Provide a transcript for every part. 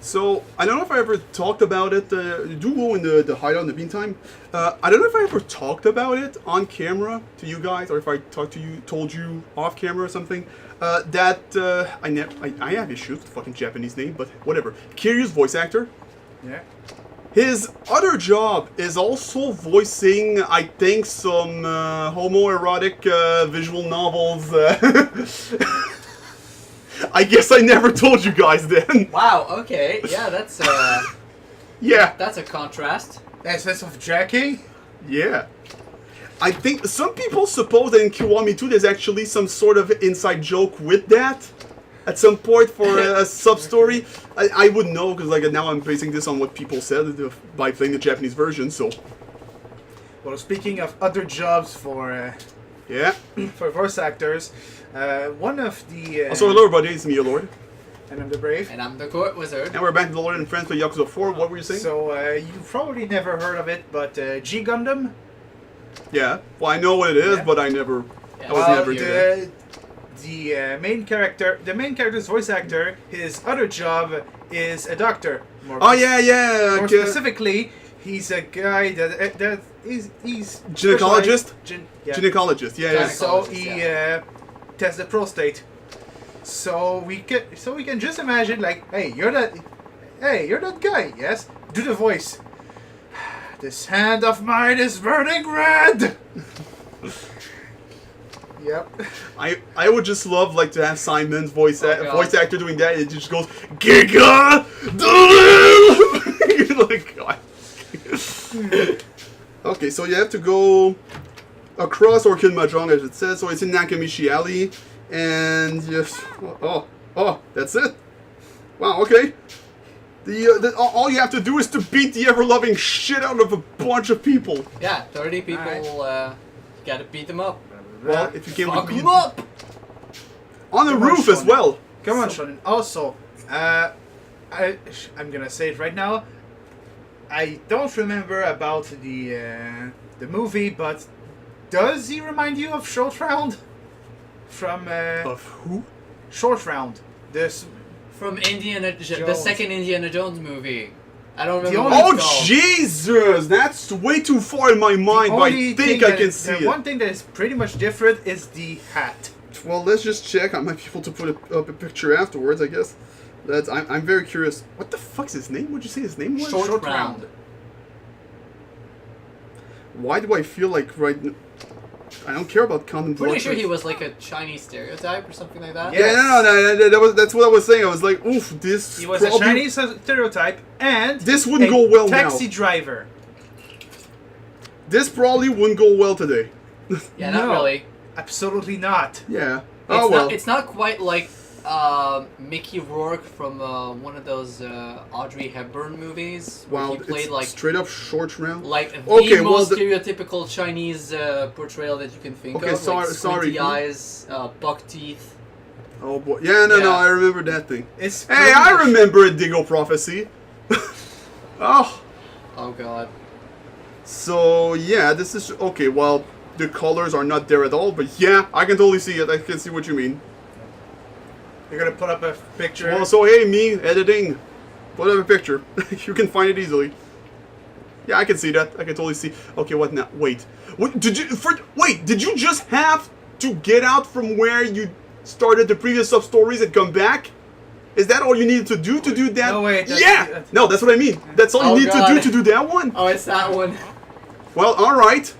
So, I don't know if I ever talked about it. Do go in the hideout in the meantime. I don't know if I ever talked about it on camera to you guys, or if I told you off camera or something. I have issues with the fucking Japanese name, but whatever. Kiryu's voice actor. Yeah. His other job is also voicing, I think, some homoerotic visual novels. I guess I never told you guys then. Wow, okay. Yeah, that's Yeah. that's a contrast. That's of Jackie? Yeah. I think some people suppose that in Kiwami 2 there's actually some sort of inside joke with that at some point for a sub-story. I wouldn't know because like now I'm basing this on what people said by playing the Japanese version, so... Well, speaking of other jobs for Yeah. for voice actors, one of the... Also, hello everybody, it's me, Lord. And I'm the Brave. And I'm the Court Wizard. And we're back to the Lord and Friends with Yakuza 4. What were you saying? So, you've probably never heard of it, but G Gundam? Yeah. Well, I know what it is, Yeah. but I never... Yeah. I was Well, never there. The main character's voice actor, his other job is a doctor. Oh, yeah. More Okay. specifically, he's a guy that he's Gynecologist? Yeah. Gynecologist, yeah. So he tests the prostate. So we can just imagine like, hey, you're that guy, yes? Do the voice. This hand of mine is burning red. Yep. I would just love like to have Simon's voice God. voice actor doing that. It just goes Giga. Like God. Okay, so you have to go across Orchid Mahjong as it says. So it's in Nakamichi Alley, and yes. Oh, that's it. Wow. Okay. All you have to do is to beat the ever-loving shit out of a bunch of people. Yeah, 30 people. Alright. Gotta beat them up. Well, if you came Fuck with them up. on the Come on, roof as Shonen. well. Come on, Shonen. Also, I'm gonna say it right now. I don't remember about the movie, but does he remind you of Short Round? From Of who? Short Round. This. From the Jones. second Indiana Jones movie. I don't The remember only- what Oh it's called. Jesus! That's way too far in my mind, but I think I can see One it. thing that is pretty much different is the hat. Well, let's just check. I might be able to put up a picture afterwards, I guess. I'm very curious. What the fuck's his name? What'd you say his name was? Short Round. Why do I feel like I don't care about content. Pretty sure he was like a Chinese stereotype or something like that. Yeah. Yeah, no, that's what I was saying. I was like, oof, this. He was a probably- Chinese stereotype and This wouldn't a go well now. taxi driver. This probably wouldn't go well today. Yeah, No. not really. Absolutely not. Yeah. It's Oh well. It's not quite like Mickey Rourke from one of those Audrey Hepburn movies. Where Wow, he played it's like straight up short round. the Okay, well, most the- stereotypical Chinese portrayal that you can think Okay, of. sorry- like sorry. squinty eyes, buck teeth. Oh boy. Yeah, no, Yeah. I remember that thing. It's Hey, pretty I much- remember a Diggle prophecy. Oh. Oh god. So yeah, this is okay. Well, the colors are not there at all, but yeah, I can totally see it. I can see what you mean. You're gonna put up a picture. Well, so hey, me editing, put up a picture. You can find it easily. Yeah, I can see that. I can totally see. Okay, what now? Wait, what did you? Did you just have to get out from where you started the previous sub stories and come back? Is that all you needed to do that? No, wait, that's- Yeah. that's- No, that's what I mean. That's all Oh, you need God. to do to do that one. Oh, it's that one. Well, all right.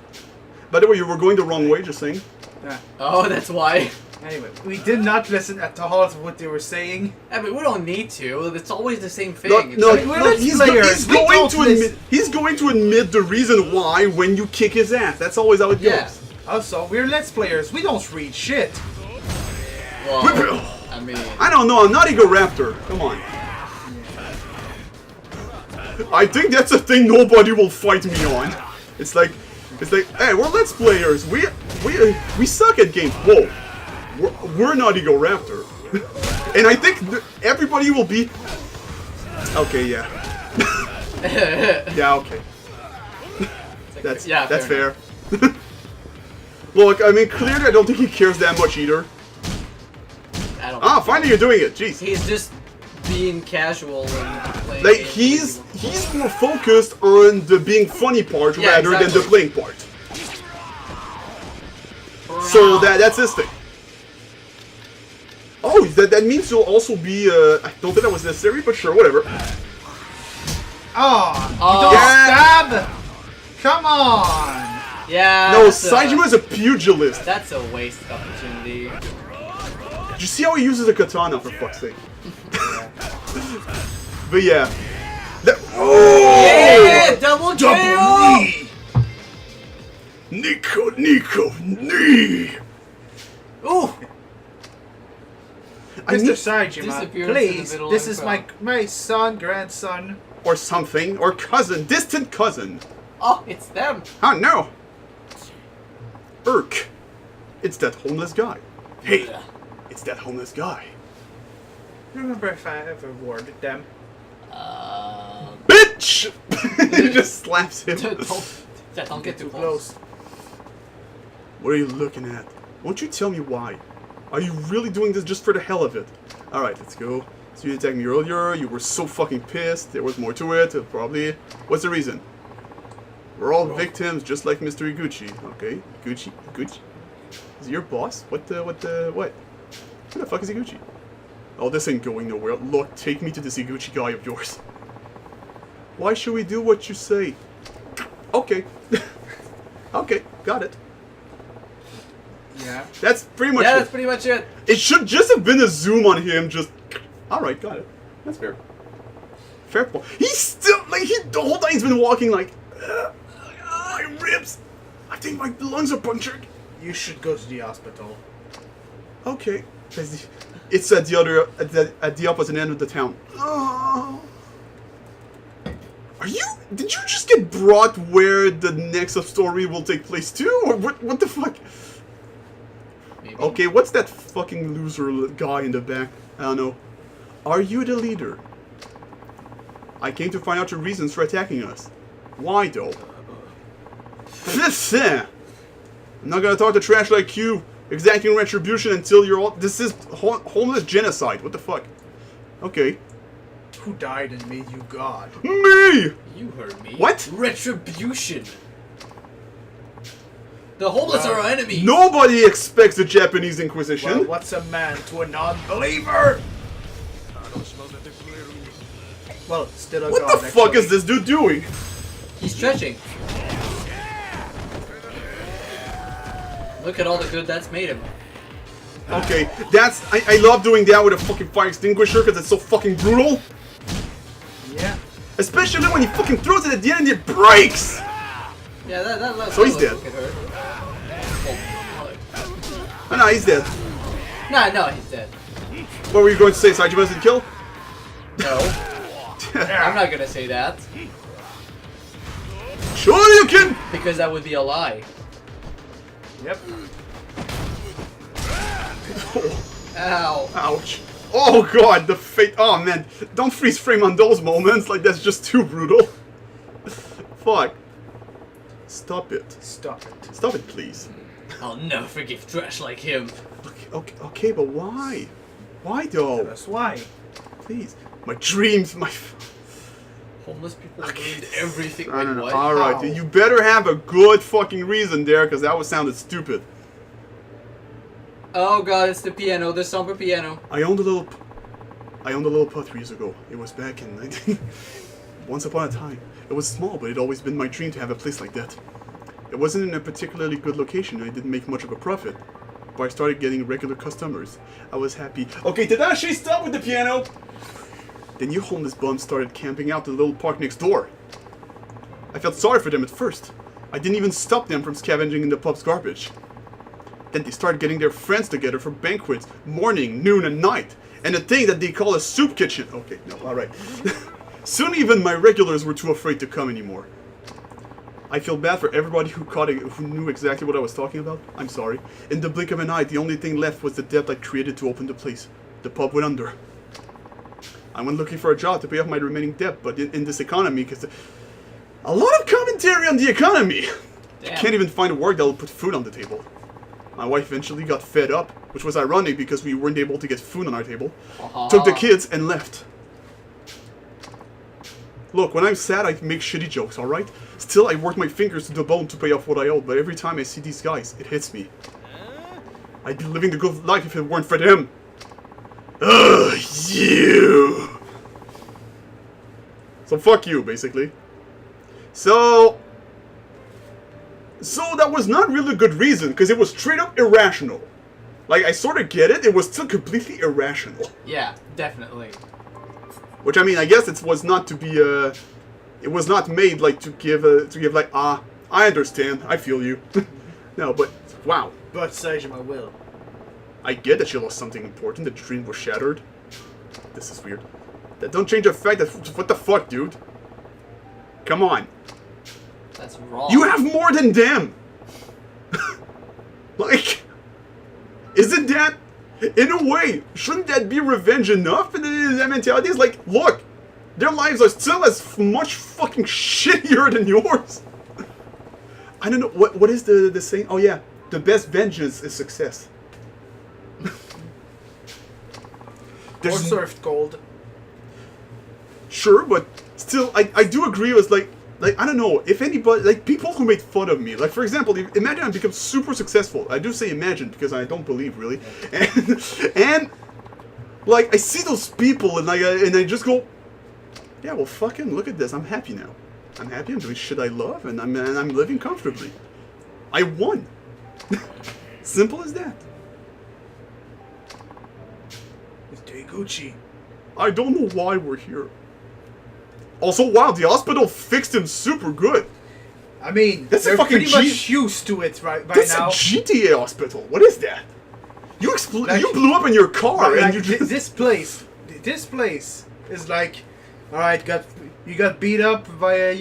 By the way, you were going the wrong way. Just saying. Yeah. Oh, that's why. Anyway, we did not listen at all to what they were saying. I mean, we don't need to. It's always the same thing. No, It's no, like- we're no, let's he's players. We going don't to admit. listen. He's going to admit the reason why when you kick his ass. That's always how it goes. Yeah. Also, we're Let's Players. We don't read shit. Well, I mean, I don't know. I'm not Ego Raptor. Come on. I think that's a thing nobody will fight me on. It's like, hey, we're Let's Players. We suck at games. Whoa, we're not Ego Raptor. And I think everybody will be. Okay, yeah. Yeah, okay. That's yeah, fair. Look, I mean, clearly I don't think he cares that much either. I don't. Ah, finally you're doing it. Jeez. He's just being casual and playing. Like games. he's more focused on the being funny part Yeah, rather than the exactly. playing part. So that's his thing. Oh, that means you'll also be. I don't think that was necessary, but sure, whatever. Oh, you Oh. don't Yeah. stab! Come on! Yeah. No, that's Sajima's a pugilist. That's a wasted opportunity. Did you see how he uses a katana, for fuck's sake? But yeah. Oh! Yeah, double KO! knee! Nico, knee! Ooh. I Mr. need, Saijima, Disappearance in the please, middle this of is the my son, grandson. or something, or cousin, distant cousin. Oh, it's them. Oh no! Irk. It's that homeless guy. Hey, it's that homeless guy. Remember if I ever warded them? Bitch! He just slaps him. Don't get too Too close. close. What are you looking at? Won't you tell me why? Are you really doing this just for the hell of it? Alright, let's go. So you attacked me earlier, you were so fucking pissed, there was more to it, probably. What's the reason? We're all victims, just like Mr. Iguchi. Okay, Iguchi? Is he your boss? What? Who the fuck is Iguchi? Oh, this ain't going nowhere. Look, take me to this Iguchi guy of yours. Why should we do what you say? Okay. Okay, got it. Yeah. That's pretty much Yeah, it. that's pretty much it. It should just have been a zoom on him, just... Alright, got it. That's fair. Fair point. He's still, like, the whole time he's been walking like... my ribs! I think my lungs are punctured. You should go to the hospital. Okay. It's at the other... at the opposite end of the town. Oh. Are you... Did you just get brought where the next story will take place too? Or what the fuck? Maybe. Okay, what's that fucking loser guy in the back? I don't know. Are you the leader? I came to find out your reasons for attacking us. Why though? I'm not gonna talk to trash like you, exacting retribution until you're all. This is homeless genocide. What the fuck? Okay. Who died and made you God? Me! You heard me. What? Retribution. The homeless are our enemy. Nobody expects the Japanese Inquisition. Well, what's a man to a non-believer? Well, still a What God, the fuck actually. is this dude doing? He's stretching. Look at all the good that's made him. Okay, that's... I love doing that with a fucking fire extinguisher because it's so fucking brutal. Yeah. Especially when he fucking throws it at the end and it breaks! Yeah, that So he's dead. Look at her. Oh no, he's dead. No, he's dead. What were you going to say, Saijima doesn't kill? No, I'm not gonna say that Shoryuken! because that would be a lie. Yep. Ow. Ouch. Oh god, the fate. Oh man, don't freeze frame on those moments, like that's just too brutal. Fuck. Stop it. Stop it. Stop it, please. I'll never forgive trash like him. Okay, but why? Why though? That's why. Please. My dreams, my... Homeless people ruined everything. I don't Wait, know. what? Alright, How? you better have a good fucking reason there, because that would sounded stupid. Oh god, it's the piano, the somber piano. I owned a little putt 3 years ago. It was back in 19... Once upon a time. It was small, but it'd always been my dream to have a place like that. It wasn't in a particularly good location, and I didn't make much of a profit. But I started getting regular customers. I was happy. Okay, Tadashi, stop with the piano! Then you homeless bums started camping out the little park next door. I felt sorry for them at first. I didn't even stop them from scavenging in the pub's garbage. Then they started getting their friends together for banquets, morning, noon, and night. And a thing that they call a soup kitchen. Okay, no, alright. Soon even my regulars were too afraid to come anymore. I feel bad for everybody who knew exactly what I was talking about. I'm sorry. In the blink of an eye, the only thing left was the debt I created to open the place. The pub went under. I went looking for a job to pay off my remaining debt, but in this economy, because a lot of commentary on the economy. Damn. Can't even find a work that will put food on the table. My wife eventually got fed up, which was ironic because we weren't able to get food on our table. Took the kids and left. Look, when I'm sad, I make shitty jokes, alright? Still, I work my fingers to the bone to pay off what I owe, but every time I see these guys, it hits me. I'd be living the good life if it weren't for them. Ugh, you! So fuck you, basically. So that was not really a good reason, because it was straight up irrational. Like, I sort of get it, it was still completely irrational. Yeah, definitely. Which, I mean, I guess it was not to be, it was not made, like, to give, like, I understand, I feel you. No, but, wow. But Saejima will. I get that she lost something important, that the dream was shattered. This is weird. That don't change the fact that, what the fuck, dude? Come on. That's wrong. You have more than them! Like, isn't that, in a way, shouldn't that be revenge enough? And that mentality is like, look, their lives are still as much fucking shittier than yours. I don't know, what is the saying? Oh yeah, the best vengeance is success. Or served gold. Sure, but still, I do agree with, like, I don't know, if anybody, like, people who made fun of me, like, for example, imagine I become super successful. I do say imagine, because I don't believe, really. And like, I see those people, and I just go, yeah, well, fucking look at this, I'm happy now. I'm happy, I'm doing shit I love, and I'm living comfortably. I won. Simple as that. It's Taiguchi. I don't know why we're here. Also, wow, the hospital fixed him super good. I mean, That's a they're fucking pretty much used to it by That's now. a GTA hospital. What is that? You Like- you blew up in your car Like, and you just... this place is like, all right, you got beat up by a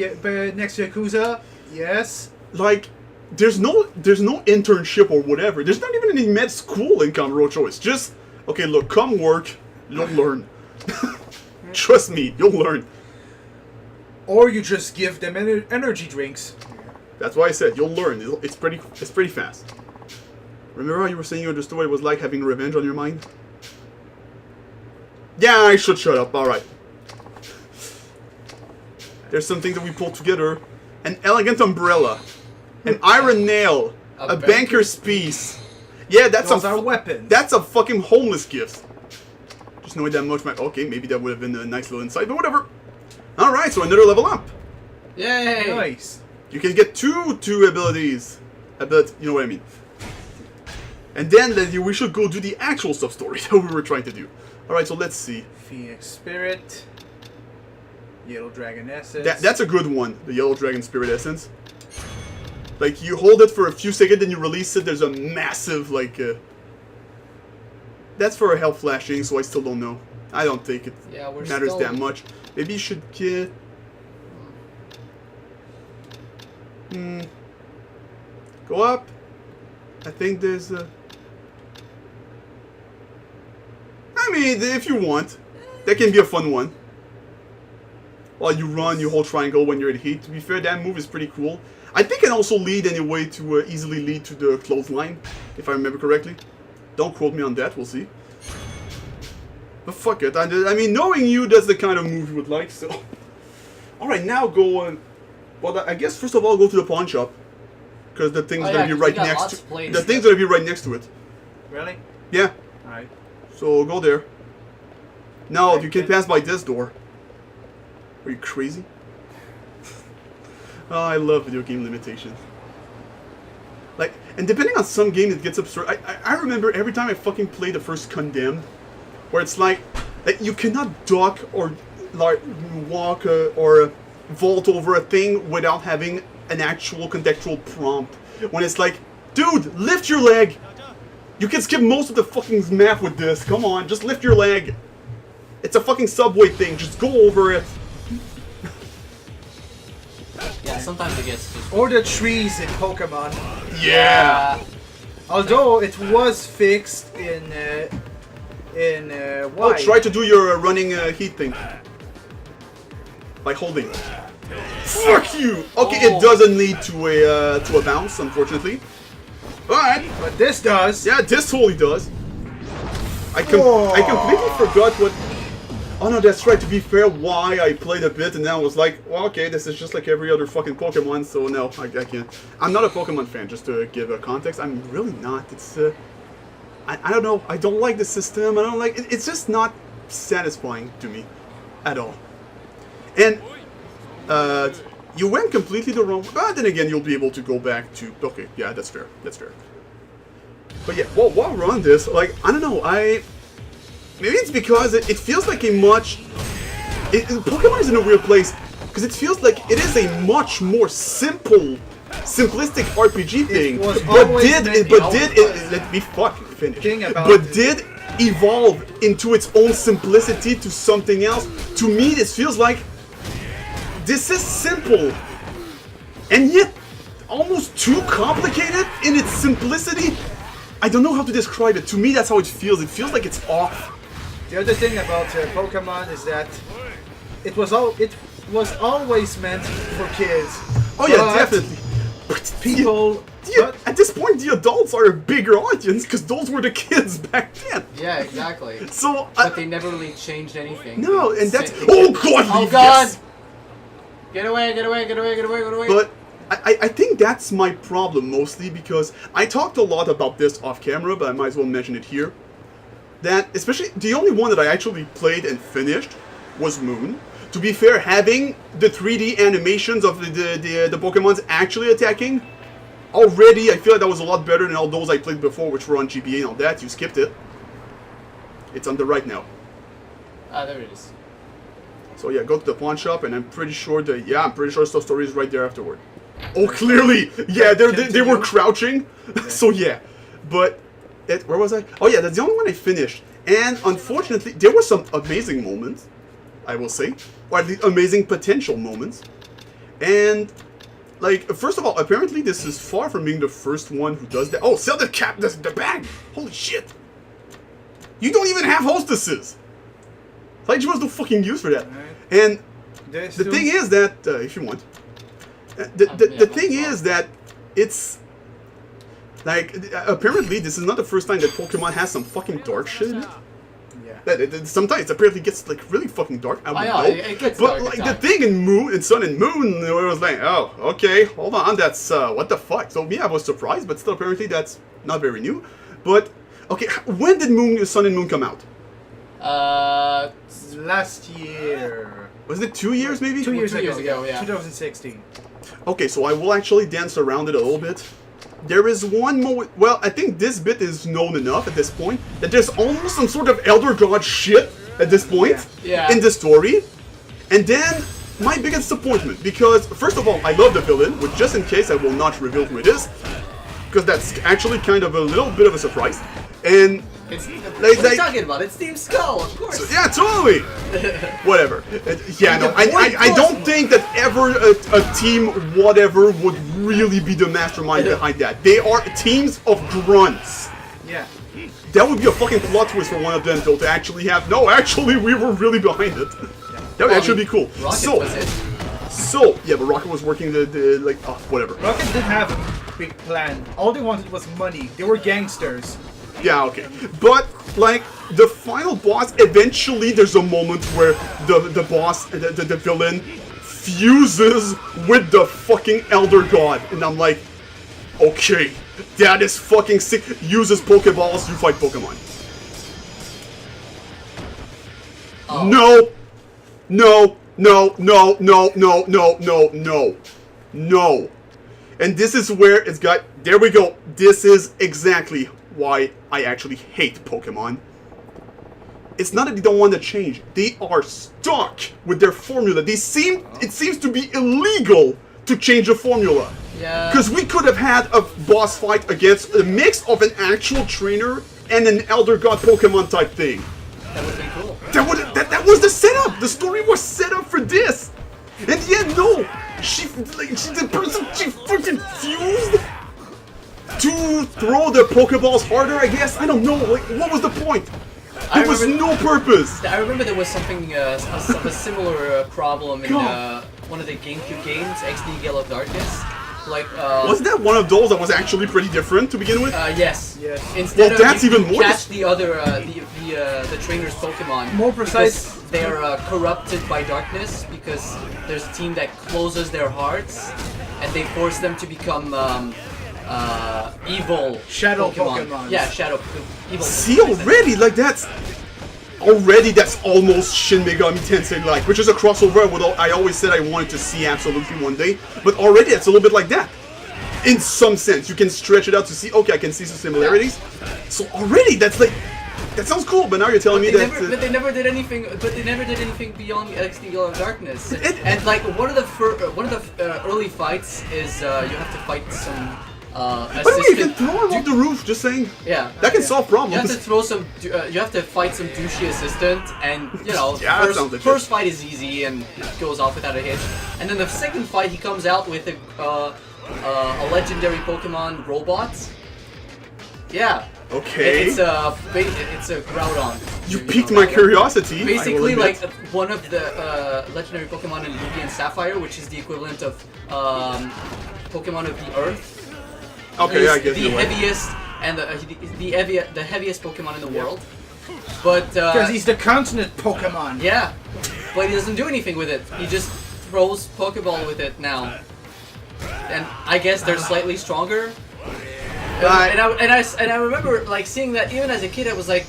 next Yakuza, yes. Like, there's no internship or whatever. There's not even any med school in Kamurocho. It's just, okay, look, come work, you'll learn. Trust me, you'll learn. Or you just give them energy drinks. That's why I said you'll learn. It's pretty fast. Remember how you were saying you understood what it was like having revenge on your mind? Yeah, I should shut up. All right. There's some things that we pulled together: an elegant umbrella, an iron nail, a banker's piece. Yeah, that's Those are weapons. That's a fucking homeless gift. Just knowing that much, okay, maybe that would have been a nice little insight, but whatever. All right, so another level up. Yay! Nice. You can get two abilities. You know what I mean. And then we should go do the actual sub-story that we were trying to do. Alright, so let's see. Phoenix Spirit. Yellow Dragon Essence. That's a good one, the Yellow Dragon Spirit Essence. Like, you hold it for a few seconds, then you release it, there's a massive, like... That's for a health flashing, so I still don't know. I don't think it matters that much. Maybe you should get... Go up. I think there's a... I mean, if you want. That can be a fun one. While you run, you hold triangle when you're in heat. To be fair, that move is pretty cool. I think it can also lead anyway to easily lead to the clothesline, if I remember correctly. Don't quote me on that, we'll see. But fuck it, I mean, knowing you, that's the kind of move you would like, so... Alright, now go... well, I guess first of all, go to the pawn shop. Because the thing's gonna be right next to... The thing's gonna be right next to it. Really? Yeah. Alright. So, go there. No, you can pass by this door. Are you crazy? Oh, I love video game limitations. Like, and depending on some game, it gets absurd. I remember every time I fucking played the first Condemned, where it's like you cannot duck or like walk or vault over a thing without having an actual contextual prompt. When it's like, dude, lift your leg. You can skip most of the fucking map with this. Come on, just lift your leg. It's a fucking subway thing. Just go over it. Yeah, sometimes it gets just... Or the trees in Pokemon. Yeah. Although it was fixed in Oh, why? try to do your running heat thing. By holding. Fuck you! Okay, it doesn't lead to a bounce, unfortunately. But this does. Yeah, this totally does. I completely forgot what... Oh no, that's right. To be fair, why I played a bit and then I was like, well, okay, this is just like every other fucking Pokemon, so no, I can't. I'm not a Pokemon fan, just to give a context. I'm really not. It's, I don't know. I don't like the system. I don't like it. It's just not satisfying to me at all. And, you went completely the wrong way. But then again, you'll be able to go back to... Okay, yeah, that's fair. That's fair. But yeah, while we're on this, like, I don't know, maybe it's because it feels like a much... Pokemon is in a weird place, because it feels like it is a much more simplistic RPG thing, let me fucking finish. Did evolve into its own simplicity to something else. To me, this feels like this is simple, and yet almost too complicated in its simplicity. I don't know how to describe it. To me, that's how it feels. It feels like it's off. The other thing about Pokemon is that it was always meant for kids. Oh yeah, definitely. But people. At this point, the adults are a bigger audience because those were the kids back then. Yeah, exactly. So, but they never really changed anything. No, and that's... Oh god! Oh god! Yes. Get away, get away, get away, get away, get away! But I think that's my problem mostly because I talked a lot about this off camera, but I might as well mention it here. That, especially, the only one that I actually played and finished was Moon. To be fair, having the 3D animations of the Pokemons actually attacking, already I feel like that was a lot better than all those I played before, which were on GBA and all that. You skipped it. It's on the right now. Ah, there it is. So yeah, go to the pawn shop, and I'm pretty sure Stuff Story is right there afterward. Oh, clearly! Yeah, they were crouching. So yeah, but where was I? Oh yeah, that's the only one I finished. And unfortunately, there were some amazing moments, I will say, or at least amazing potential moments. And like, first of all, apparently this is far from being the first one who does that. Oh, sell the bag! Holy shit! You don't even have hostesses. Like, you was no fucking use for that. And the thing is that, if you want, the thing is that it's like, apparently this is not the first time that Pokemon has some fucking dark shit in it. Yeah. Sometimes it apparently gets like really fucking dark. I don't know. It gets but dark like the thing in Sun and Moon, it was like, oh, okay, hold on, that's what the fuck. So yeah, I was surprised, but still apparently that's not very new. But okay, when did Sun and Moon come out? Last year. Was it 2 years maybe? 2 years, 2 years ago, yeah. 2016. Okay, so I will actually dance around it a little bit. There is one moment, well, I think this bit is known enough at this point, that there's almost some sort of Elder God shit at this point in the story. And then, my biggest disappointment, because, first of all, I love the villain, which just in case I will not reveal who it is, because that's actually kind of a little bit of a surprise. And what are you talking about? It's Team Skull, of course. So, yeah, totally. Whatever. Yeah, no, I don't think that ever a team whatever would really be the mastermind behind that. They are teams of grunts. Yeah. That would be a fucking plot twist for one of them, though, to actually have. No, actually, we were really behind it. That would actually be cool. Rocket was it. So yeah, but Rocket was working the like, oh, whatever. Rocket didn't have a big plan. All they wanted was money. They were gangsters. Yeah, okay. But, like, the final boss, eventually there's a moment where the boss, the villain, fuses with the fucking Elder God. And I'm like, okay, that is fucking sick. Uses Pokeballs, you fight Pokemon. Oh. No! No! No! No! No! No! No! No! No! No! And this is where it's got... There we go. This is exactly why I actually hate Pokemon. It's not that they don't want to change. They are stuck with their formula. It seems to be illegal to change a formula. Yeah. Because we could have had a boss fight against a mix of an actual trainer and an Elder God Pokemon type thing. That would have been cool. That was the setup. The story was set up for this. And yet, no. She fucking fused to throw the Pokeballs harder, I guess? I don't know, like, what was the point? There was no purpose! I remember there was something, a similar problem in one of the GameCube games, XD Gale of Darkness. Like, wasn't that one of those that was actually pretty different to begin with? Yes. Yes. Instead well, that's of even more catch the other, the trainer's Pokemon. More precise. they're corrupted by darkness because there's a team that closes their hearts and they force them to become evil Shadow Pokemon. Yeah, shadow evil. See, already, like, that's almost Shin Megami Tensei-like, which is a crossover with I always said I wanted to see absolutely one day, but already it's a little bit like that. In some sense, you can stretch it out to see, okay, I can see some similarities. So already, that's like, that sounds cool, but now you're telling me that... But they never did anything. But they never did anything beyond XD Gale of Darkness. And like one of the early fights is you have to fight some. By the way, you can throw him off the roof, just saying. Yeah. That can solve problems. You have to throw some. You have to fight some douchey assistant, and you know, Yeah, first fight is easy and goes off without a hitch. And then the second fight, he comes out with a legendary Pokemon robot. Yeah. Okay. It's a Groudon. You piqued my curiosity. Basically, like one of the legendary Pokemon in Ruby and Sapphire, which is the equivalent of Pokemon of the Earth. Okay, I guess the you're right. heaviest and the heaviest Pokemon in the world. But Because he's the continent Pokemon. yeah, but he doesn't do anything with it. He just throws Pokeball with it now, and I guess they're slightly stronger. And I remember like seeing that even as a kid. I was like,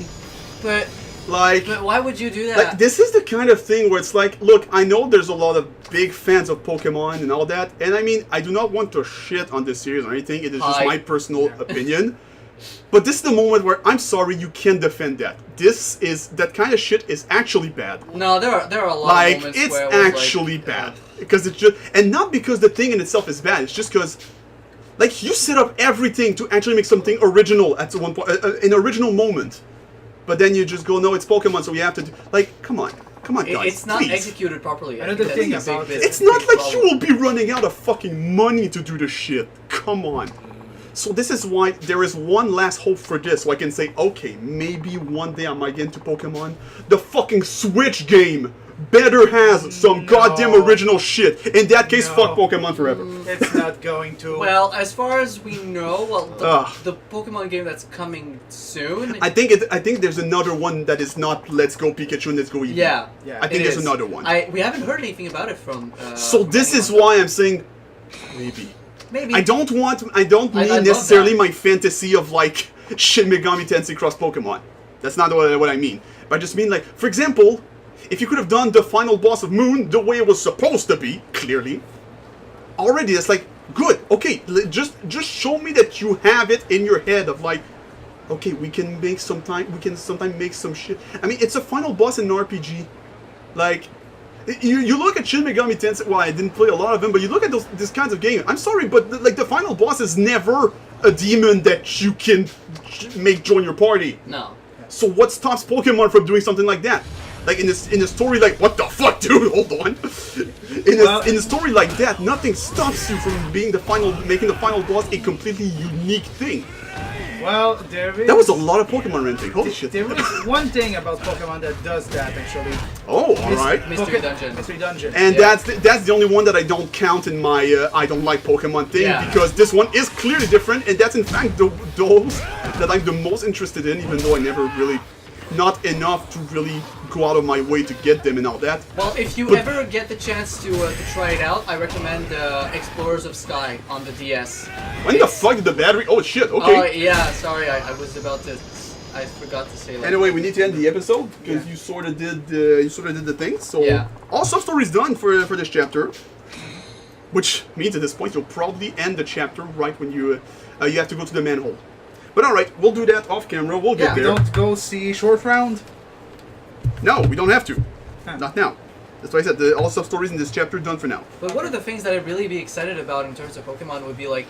but why would you do that? Like, this is the kind of thing where it's like, look, I know there's a lot of big fans of Pokemon and all that, and I mean, I do not want to shit on this series or anything, it is just my personal opinion. But this is the moment where, I'm sorry, you can't defend that. That kind of shit is actually bad. No, there are a lot of moments it's where it was actually bad. Because it's just, and not because the thing in itself is bad, it's just because, like, you set up everything to actually make something original at one point, an original moment. But then you just go, no, it's Pokemon, so we have to do... Like, come on, guys, it's not please. executed properly. Another thing about it, It's not like you will be running out of fucking money to do the shit. Come on. So this is why there is one last hope for this, so I can say, okay, maybe one day I might get into Pokemon. The fucking Switch game better has some goddamn original shit. In that case, fuck Pokemon forever. It's not going to. Well, as far as we know, the Pokemon game that's coming soon. I think there's another one that is not Let's Go Pikachu and Let's Go Eevee. Yeah, I think there's another one. We haven't heard anything about it from. So this is why I'm saying maybe. Maybe. I don't mean necessarily my fantasy of like Shin Megami Tensei cross Pokemon. That's not what I mean. But I just mean like, for example, if you could have done the final boss of Moon the way it was supposed to be, clearly, already it's like, good, okay, just show me that you have it in your head of like, okay, we can sometimes make some shit. I mean, it's a final boss in an RPG. Like, you look at Shin Megami Tensei, well, I didn't play a lot of them, but you look at these kinds of games, I'm sorry, but the final boss is never a demon that you can make join your party. No. So what stops Pokemon from doing something like that? Like in a story like, what the fuck, dude? Hold on. In a story like that, nothing stops you from making the final boss a completely unique thing. Well, that was a lot of Pokemon renting. Holy shit. There is one thing about Pokemon that does that actually. Oh, all right. Mystery Dungeon. Mystery Dungeon. And that's the only one that I don't count in my I don't like Pokemon thing, because this one is clearly different, and that's in fact those that I'm the most interested in, even though I never really, not enough to really go out of my way to get them and all that. Well, if you ever get the chance to try it out, I recommend Explorers of Sky on the DS. When the fuck did the battery? Oh shit! Okay. Oh yeah, sorry, I was about to. I forgot to say. Like, anyway, we need to end the episode because you sort of did the thing. So all sub stories done for this chapter, which means at this point you'll probably end the chapter right when you have to go to the manhole. But all right, we'll do that off camera. We'll get there. Don't go see Short Round. No, we don't have to. Not now. That's why I said all sub stories in this chapter done for now. But one of the things that I'd really be excited about in terms of Pokemon would be like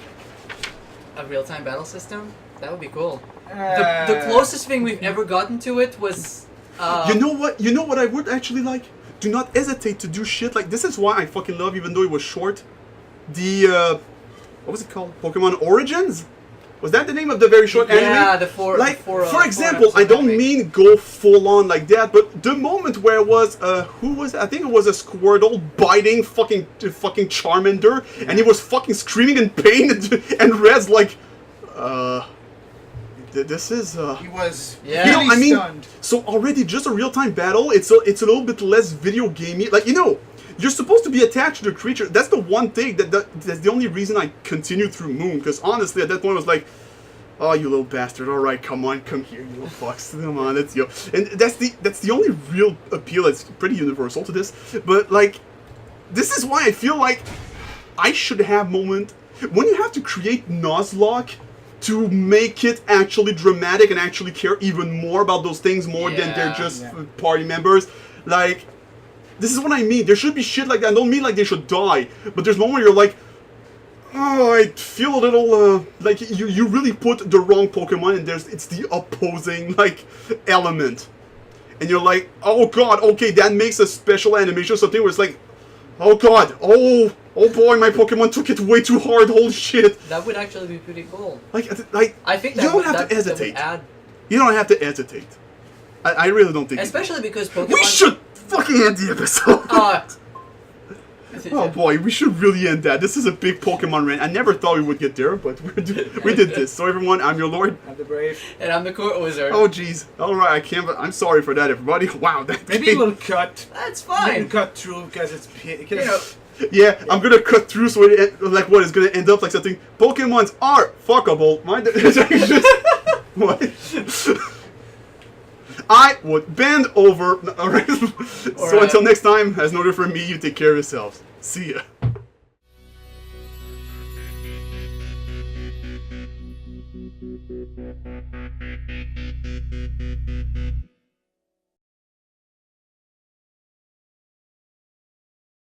a real-time battle system. That would be cool. The closest thing we've ever gotten to it was. You know what I would actually like? Do not hesitate to do shit like this. Is why I fucking love, even though it was short, the what was it called? Pokemon Origins. Was that the name of the very short anime? Yeah, the four. For example, I don't mean go full on like that, but the moment where it was who was it? I think it was a Squirtle biting fucking Charmander, and he was fucking screaming in pain, and Red's like, this is He was Yeah. You know, really I mean, stunned. so already just a real-time battle, it's a little bit less video gamey. Like, you know, you're supposed to be attached to the creature. That's the one thing that's the only reason I continued through Moon. Because honestly, at that point, I was like, oh, you little bastard! All right, come here, you little fucks. Come on, let's go. And that's the only real appeal that's pretty universal to this. But like, this is why I feel like I should have moment when you have to create Nuzlocke to make it actually dramatic and actually care even more about those things more than they're just party members. Like, this is what I mean. There should be shit like that. I don't mean like they should die, but there's one where you're like, oh, I feel a little, like, you really put the wrong Pokemon and it's the opposing, like, element. And you're like, oh god, okay, that makes a special animation or something where it's like, oh god, oh boy, my Pokemon took it way too hard, holy shit. That would actually be pretty cool. Like I think you that don't would, have that, to that would hesitate. add, You don't have to hesitate. I really don't think especially because Pokemon. we should fucking end the episode. Oh boy, we should really end that. This is a big Pokemon rant. I never thought we would get there, but we did this. So everyone, I'm your lord. I'm the brave. And I'm the court wizard. Oh jeez. Alright, I can't, I'm sorry for that, everybody. Wow, that Maybe we'll cut. That's Maybe fine. we'll cut through because it's You know, Yeah, I'm gonna cut through so it, like what, it's gonna end up like something. Pokemons are fuckable. What? I would bend over. Alright. So until next time, as noted from me, you take care of yourselves. See ya.